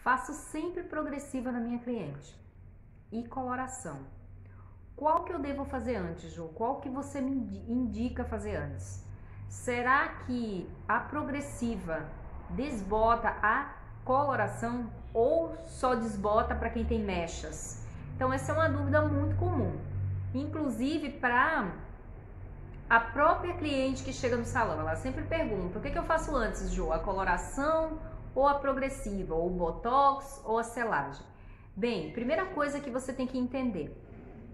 Faço sempre progressiva na minha cliente. E coloração. Qual que eu devo fazer antes, Ju? Qual que você me indica fazer antes? Será que a progressiva desbota a coloração ou só desbota para quem tem mechas? Então essa é uma dúvida muito comum. Inclusive para a própria cliente que chega no salão, ela sempre pergunta: o que eu faço antes, Ju? A coloração ou a progressiva? Ou o botox ou a selagem? Bem, primeira coisa que você tem que entender: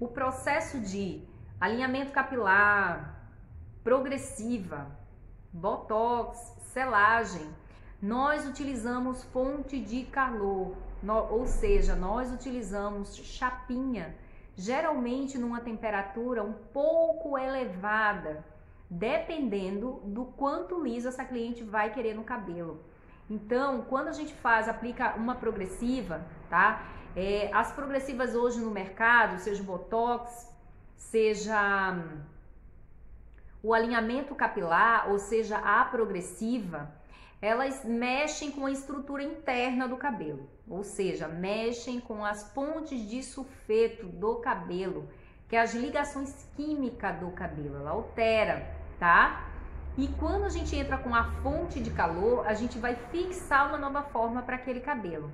o processo de alinhamento capilar, progressiva, botox, selagem, nós utilizamos fonte de calor, ou seja, nós utilizamos chapinha, geralmente numa temperatura um pouco elevada, dependendo do quanto liso essa cliente vai querer no cabelo. Então, quando a gente aplica uma progressiva, tá? As progressivas hoje no mercado, seja o botox, seja o alinhamento capilar, ou seja, a progressiva, elas mexem com a estrutura interna do cabelo, ou seja, mexem com as pontes de sulfeto do cabelo, que é as ligações químicas do cabelo, ela altera, tá? E quando a gente entra com a fonte de calor, a gente vai fixar uma nova forma para aquele cabelo.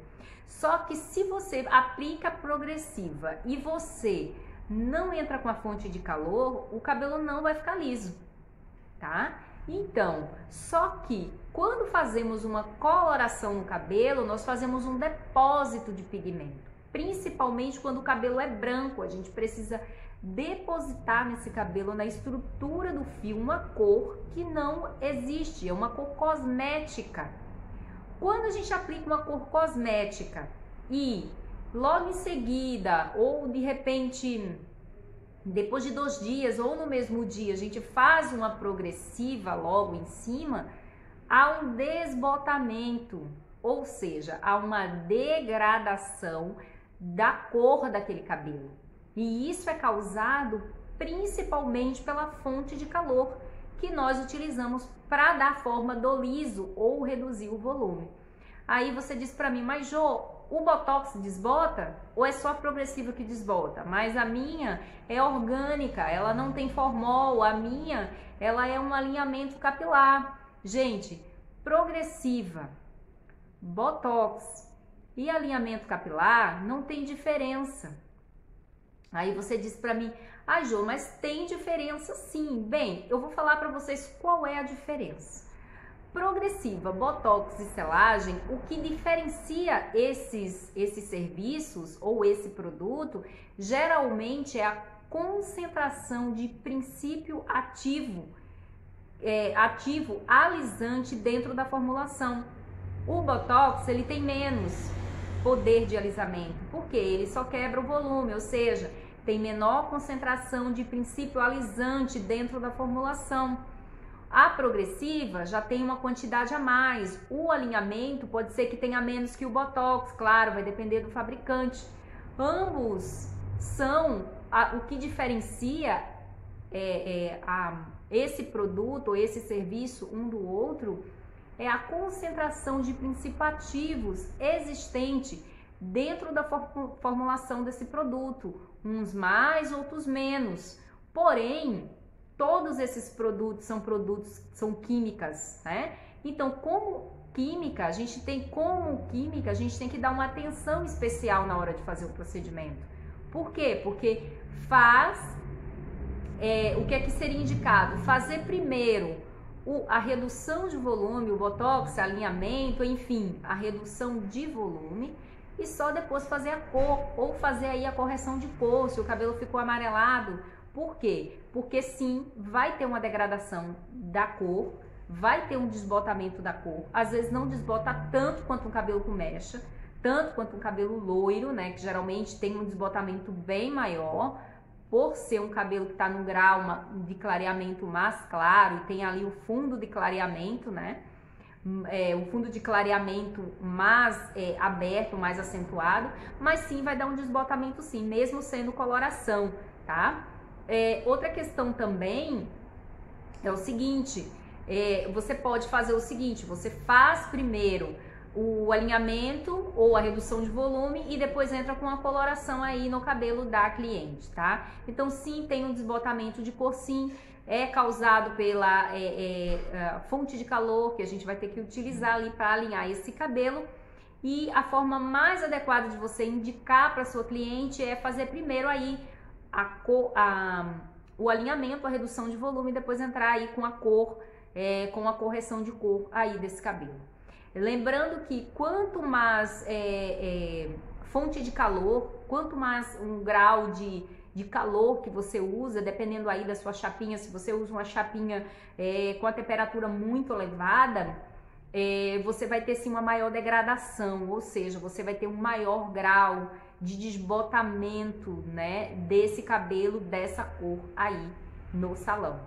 Só que se você aplica progressiva e você não entra com a fonte de calor, o cabelo não vai ficar liso, tá? Então, só que quando fazemos uma coloração no cabelo, nós fazemos um depósito de pigmento. Principalmente quando o cabelo é branco, a gente precisa depositar nesse cabelo, na estrutura do fio, uma cor que não existe, é uma cor cosmética. Quando a gente aplica uma cor cosmética e logo em seguida, ou de repente depois de 2 dias ou no mesmo dia, a gente faz uma progressiva logo em cima, há um desbotamento, ou seja, há uma degradação da cor daquele cabelo. E isso é causado principalmente pela fonte de calor que nós utilizamos para dar forma do liso ou reduzir o volume. Aí você diz para mim: mas Jô, o botox desbota ou é só a progressiva que desbota? Mas a minha é orgânica, ela não tem formol, a minha ela é um alinhamento capilar. Gente, progressiva, botox e alinhamento capilar não tem diferença. Aí você diz para mim: ah, Jô, mas tem diferença sim. Bem, eu vou falar para vocês qual é a diferença. Progressiva, botox e selagem, o que diferencia esses serviços ou esse produto, geralmente é a concentração de princípio ativo, alisante dentro da formulação. O botox, ele tem menos poder de alisamento, porque ele só quebra o volume, ou seja, tem menor concentração de princípio alisante dentro da formulação. A progressiva já tem uma quantidade a mais. O alinhamento pode ser que tenha menos que o botox, claro, vai depender do fabricante. Ambos são o que diferencia esse produto ou esse serviço um do outro, é a concentração de princípios ativos existente dentro da formulação desse produto, uns mais, outros menos. Porém, todos esses produtos são químicas, né? Então, como química, a gente tem que dar uma atenção especial na hora de fazer o procedimento. Por quê? Porque o que é que seria indicado? Fazer primeiro a redução de volume, o botox, alinhamento, enfim, a redução de volume, e só depois fazer a cor, ou fazer aí a correção de cor, se o cabelo ficou amarelado. Por quê? Porque sim, vai ter uma degradação da cor, vai ter um desbotamento da cor, às vezes não desbota tanto quanto um cabelo com mecha, tanto quanto um cabelo loiro, né, que geralmente tem um desbotamento bem maior, por ser um cabelo que está no grau de clareamento mais claro, e tem ali o fundo de clareamento, né? O fundo de clareamento mais aberto, mais acentuado, mas sim vai dar um desbotamento sim, mesmo sendo coloração, tá? Outra questão também é o seguinte: você pode fazer o seguinte, você faz primeiro o alinhamento ou a redução de volume e depois entra com a coloração aí no cabelo da cliente, tá? Então sim, tem um desbotamento de cor, sim, é causado pela fonte de calor que a gente vai ter que utilizar ali para alinhar esse cabelo. E a forma mais adequada de você indicar para sua cliente é fazer primeiro aí o alinhamento, a redução de volume, e depois entrar aí com a cor, com a correção de cor aí desse cabelo. Lembrando que quanto mais fonte de calor, quanto mais um grau de calor que você usa, dependendo aí da sua chapinha, se você usa uma chapinha com a temperatura muito elevada, você vai ter sim uma maior degradação, ou seja, você vai ter um maior grau de desbotamento, né, desse cabelo, dessa cor aí no salão.